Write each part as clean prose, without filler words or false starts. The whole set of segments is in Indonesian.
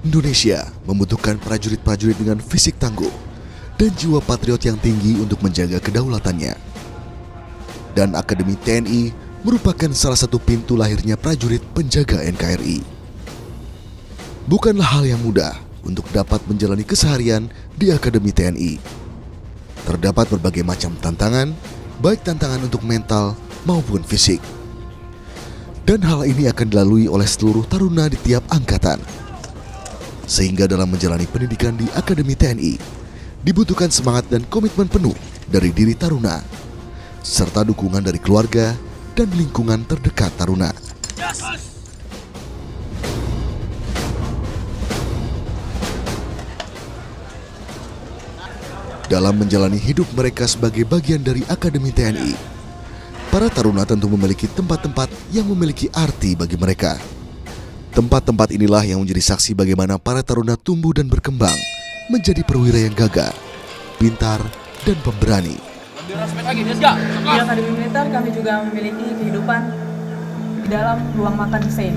Indonesia membutuhkan prajurit-prajurit dengan fisik tangguh dan jiwa patriot yang tinggi untuk menjaga kedaulatannya. Dan Akademi TNI merupakan salah satu pintu lahirnya prajurit penjaga NKRI. Bukanlah hal yang mudah untuk dapat menjalani keseharian di Akademi TNI. Terdapat berbagai macam tantangan, baik tantangan untuk mental maupun fisik. Dan hal ini akan dilalui oleh seluruh taruna di tiap angkatan. Sehingga dalam menjalani pendidikan di Akademi TNI, dibutuhkan semangat dan komitmen penuh dari diri taruna, serta dukungan dari keluarga dan lingkungan terdekat taruna. Dalam menjalani hidup mereka sebagai bagian dari Akademi TNI, para taruna tentu memiliki tempat-tempat yang memiliki arti bagi mereka. Tempat-tempat inilah yang menjadi saksi bagaimana para taruna tumbuh dan berkembang menjadi perwira yang gagah, pintar, dan pemberani. Di Akademi Militer kami juga memiliki kehidupan di dalam ruang makan Hussein.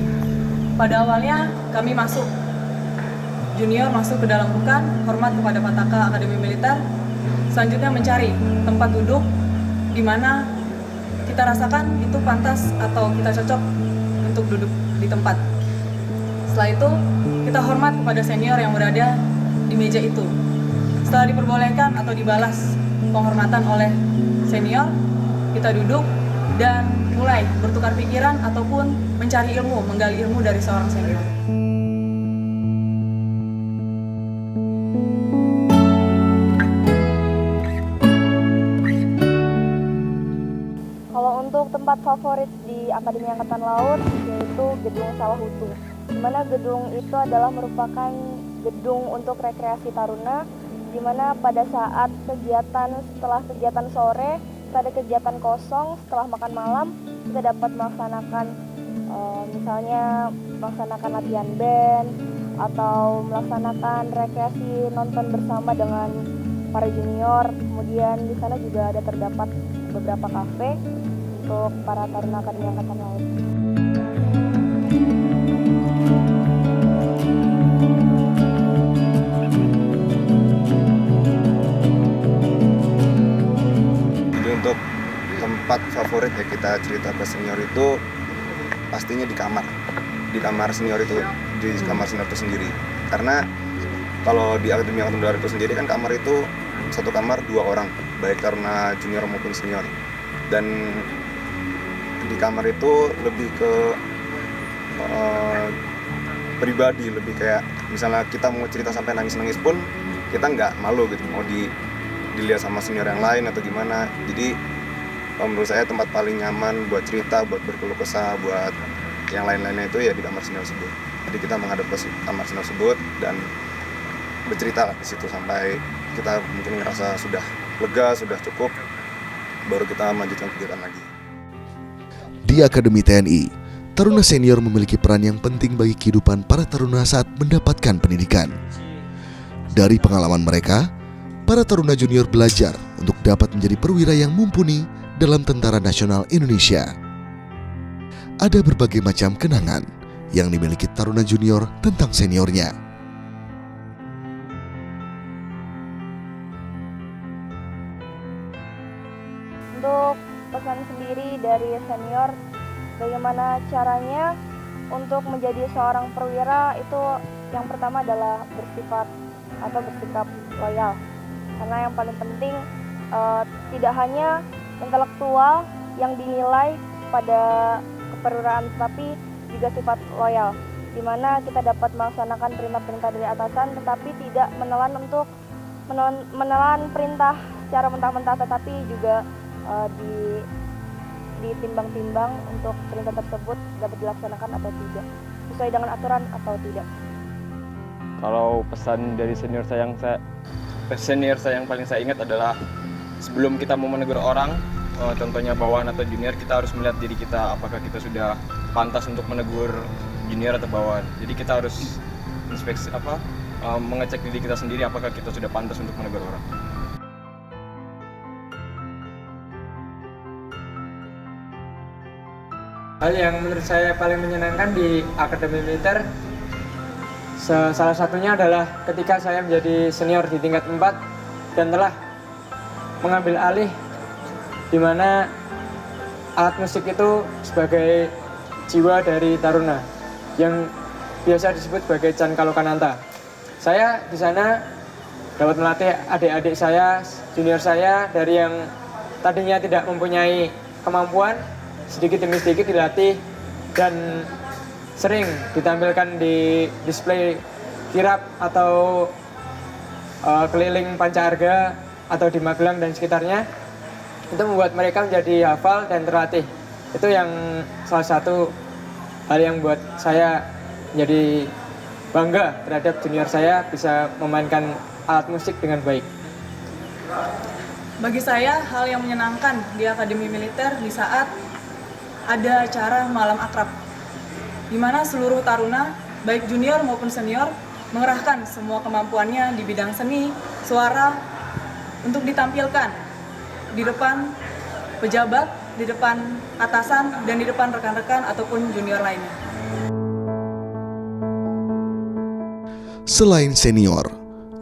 Pada awalnya kami masuk junior masuk ke dalam bukan, hormat kepada Pataka Akademi Militer. Selanjutnya mencari tempat duduk di mana kita rasakan itu pantas atau kita cocok untuk duduk di tempat. Setelah itu, kita hormat kepada senior yang berada di meja itu. Setelah diperbolehkan atau dibalas penghormatan oleh senior, kita duduk dan mulai bertukar pikiran ataupun mencari ilmu, menggali ilmu dari seorang senior. Kalau untuk tempat favorit di Akademi Angkatan Laut yaitu Gedung Sawahutu, di mana gedung itu adalah merupakan gedung untuk rekreasi taruna, di mana pada saat setelah kegiatan sore, kita ada kegiatan kosong setelah makan malam, kita dapat melaksanakan misalnya melaksanakan latihan band atau melaksanakan rekreasi nonton bersama dengan para junior. Kemudian di sana juga ada terdapat beberapa kafe untuk para taruna Akademi Angkatan Laut. Jadi untuk tempat favorit ya kita cerita ke senior itu pastinya di kamar senior itu, di kamar senior itu sendiri. Karena kalau di Akademi Angkatan Darat itu sendiri kan kamar itu satu kamar 2 orang, baik taruna junior maupun senior. Dan di kamar itu lebih ke pribadi, lebih kayak misalnya kita mau cerita sampai nangis-nangis pun kita nggak malu gitu, mau dilihat sama senior yang lain atau gimana. Jadi menurut saya tempat paling nyaman buat cerita, buat berkeluh kesah, buat yang lain-lainnya itu ya di kamar senior tersebut. Jadi kita menghadap ke kamar senior tersebut dan bercerita di situ sampai kita mungkin ngerasa sudah lega, sudah cukup, baru kita melanjutkan kegiatan lagi. Di Akademi TNI, taruna senior memiliki peran yang penting bagi kehidupan para taruna saat mendapatkan pendidikan. Dari pengalaman mereka, para taruna junior belajar untuk dapat menjadi perwira yang mumpuni dalam Tentara Nasional Indonesia. Ada berbagai macam kenangan yang dimiliki taruna junior tentang seniornya. Untuk pesan sendiri dari senior, bagaimana caranya untuk menjadi seorang perwira itu yang pertama adalah bersikap loyal. Karena yang paling penting tidak hanya intelektual yang dinilai pada keperwiraan, tetapi juga sifat loyal, di mana kita dapat melaksanakan perintah-perintah dari atasan, tetapi tidak menelan perintah secara mentah-mentah, tetapi juga ditimbang-timbang untuk perintah tersebut dapat dilaksanakan atau tidak, sesuai dengan aturan atau tidak. Kalau pesan dari senior saya yang paling saya ingat adalah sebelum kita mau menegur orang, contohnya bawahan atau junior, kita harus melihat diri kita, apakah kita sudah pantas untuk menegur junior atau bawahan. Jadi kita harus mengecek diri kita sendiri, apakah kita sudah pantas untuk menegur orang. Hal yang menurut saya paling menyenangkan di Akademi Militer Salah satunya adalah ketika saya menjadi senior di tingkat 4 dan telah mengambil alih di mana alat musik itu sebagai jiwa dari Taruna yang biasa disebut sebagai Can Kalokananta. Saya di sana dapat melatih adik-adik saya, junior saya dari yang tadinya tidak mempunyai kemampuan, sedikit demi sedikit dilatih dan sering ditampilkan di display kirap atau keliling Panca-Arga atau di Magelang dan sekitarnya. Itu membuat mereka menjadi hafal dan terlatih. Itu yang salah satu hal yang buat saya menjadi bangga terhadap junior saya bisa memainkan alat musik dengan baik. Bagi saya, hal yang menyenangkan di Akademi Militer di saat ada acara Malam Akrab, di mana seluruh taruna, baik junior maupun senior, mengerahkan semua kemampuannya di bidang seni, suara, untuk ditampilkan di depan pejabat, di depan atasan, dan di depan rekan-rekan ataupun junior lainnya. Selain senior,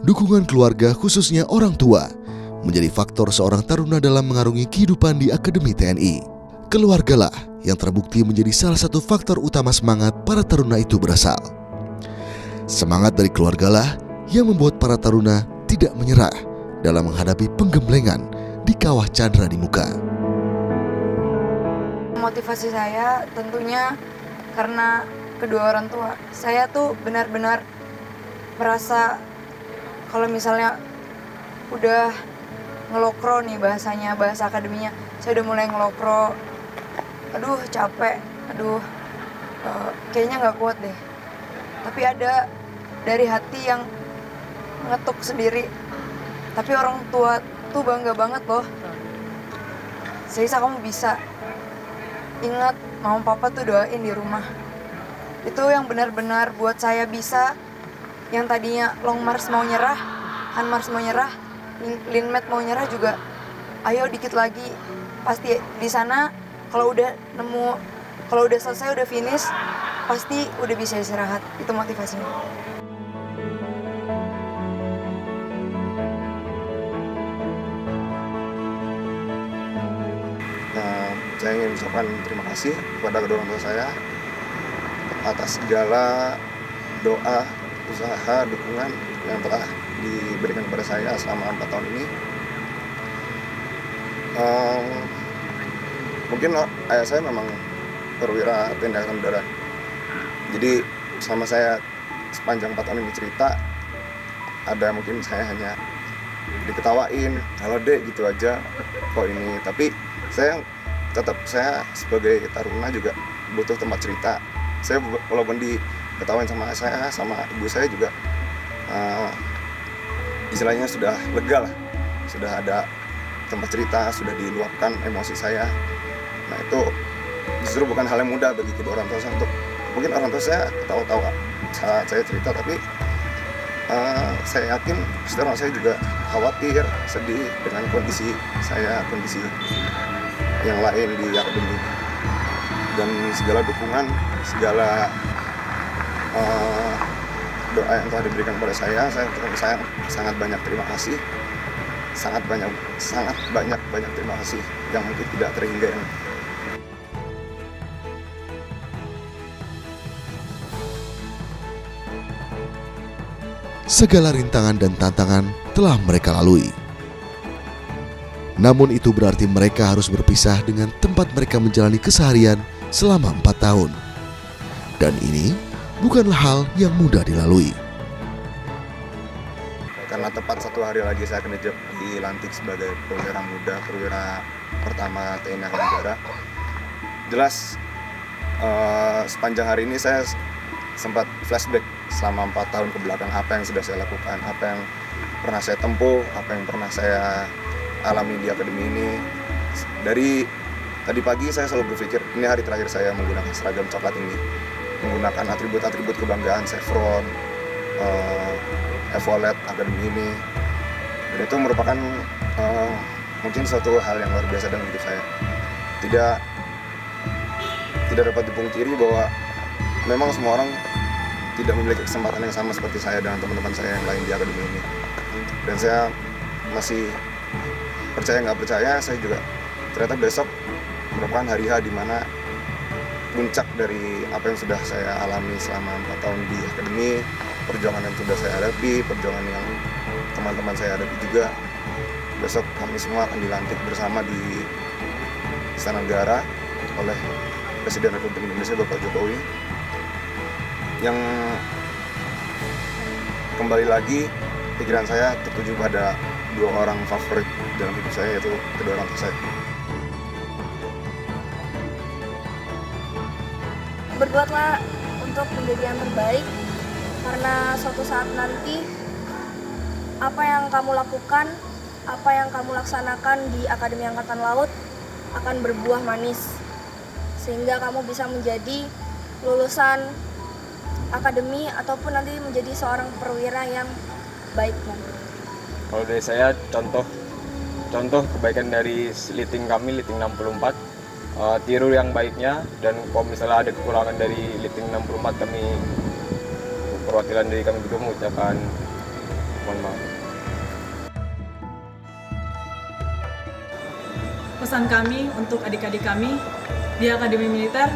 dukungan keluarga khususnya orang tua menjadi faktor seorang taruna dalam mengarungi kehidupan di Akademi TNI. Keluargalah yang terbukti menjadi salah satu faktor utama semangat para taruna itu berasal. Semangat dari keluargalah yang membuat para taruna tidak menyerah dalam menghadapi penggemblengan di kawah Chandra di muka. Motivasi saya tentunya karena kedua orang tua. Saya tuh benar-benar merasa kalau misalnya udah ngelokro nih bahasanya, bahasa akademinya, saya udah mulai ngelokro, aduh capek, kayaknya nggak kuat deh. Tapi ada dari hati yang ngetuk sendiri, tapi orang tua tuh bangga banget loh. Seisa kamu bisa, ingat mama papa tuh doain di rumah. Itu yang benar-benar buat saya bisa. Yang tadinya Long March mau nyerah, Han March mau nyerah, Linmet mau nyerah juga, ayo dikit lagi. Pasti di sana kalau udah selesai, udah finish, pasti udah bisa istirahat. Itu motivasinya. Saya ingin mengucapkan terima kasih kepada kedua orang tua saya atas segala doa, usaha, dukungan yang telah diberikan kepada saya selama 4 tahun ini. Mungkin ayah saya memang perwira TNI Angkatan Udara. Jadi selama saya sepanjang 4 tahun ini cerita, ada mungkin saya hanya diketawain, halo dek gitu aja kok ini. Tapi saya sebagai taruna juga butuh tempat cerita. Saya walaupun diketawain sama saya, sama ibu saya juga istilahnya sudah lega lah, sudah ada tempat cerita, sudah diluapkan emosi saya. Nah itu justru bukan hal yang mudah bagi kedua orang tua saya untuk, mungkin orang tua saya ketawa-tawa saat saya cerita, tapi saya yakin setelah saya juga khawatir, sedih dengan kondisi saya, kondisi yang lain di akademi, dan segala dukungan, segala doa yang telah diberikan kepada saya sangat banyak terima kasih, sangat banyak terima kasih yang mungkin tidak terhingga. Segala rintangan dan tantangan telah mereka lalui. Namun itu berarti mereka harus berpisah dengan tempat mereka menjalani keseharian selama 4 tahun. Dan ini bukanlah hal yang mudah dilalui. Karena tepat 1 hari lagi saya akan dilantik sebagai perwira muda, perwira pertama TNI Angkatan Udara. Jelas sepanjang hari ini saya sempat flashback selama 4 tahun ke belakang, apa yang sudah saya lakukan, apa yang pernah saya tempuh, apa yang pernah saya alami di akademi ini. Dari tadi pagi saya selalu berpikir, ini hari terakhir saya menggunakan seragam coklat ini, menggunakan atribut-atribut kebanggaan chevron, evolet akademi ini. Dan itu merupakan mungkin suatu hal yang luar biasa dalam hidup saya. Tidak dapat dipungkiri bahwa memang semua orang tidak memiliki kesempatan yang sama seperti saya dengan teman-teman saya yang lain di akademi ini. Dan saya masih percaya nggak percaya, saya juga ternyata besok merupakan hari H di mana puncak dari apa yang sudah saya alami selama 4 tahun di akademi, perjuangan yang sudah saya hadapi, perjuangan yang teman-teman saya hadapi juga. Besok kami semua akan dilantik bersama di Istana Negara oleh Presiden Republik Indonesia Bapak Jokowi, yang kembali lagi pikiran saya tertuju pada 2 orang favorit dalam hidup saya, yaitu kedua orang tua saya. Berbuatlah untuk menjadi yang terbaik, karena suatu saat nanti apa yang kamu lakukan, apa yang kamu laksanakan di Akademi Angkatan Laut akan berbuah manis, sehingga kamu bisa menjadi lulusan akademi ataupun nanti menjadi seorang perwira yang baik nanti. Kalau dari saya, contoh kebaikan dari liting kami, liting 64, tiru yang baiknya, dan kalau misalnya ada kekurangan dari liting 64, kami perwakilan dari kami juga mengucapkan mohon maaf. Pesan kami untuk adik-adik kami di Akademi Militer,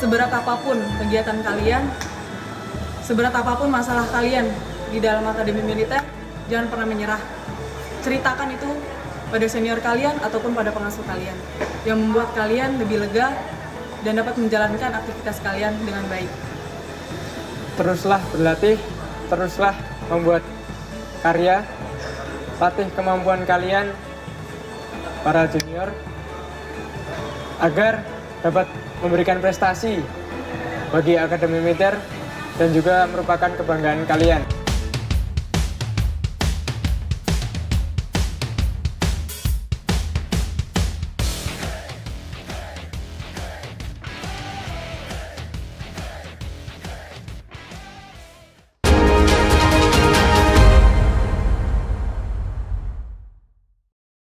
seberat apapun kegiatan kalian, seberat apapun masalah kalian di dalam Akademi Militer, jangan pernah menyerah. Ceritakan itu pada senior kalian ataupun pada pengasuh kalian, yang membuat kalian lebih lega dan dapat menjalankan aktivitas kalian dengan baik. Teruslah berlatih, teruslah membuat karya, latih kemampuan kalian para junior agar dapat memberikan prestasi bagi Akademi Militer dan juga merupakan kebanggaan kalian.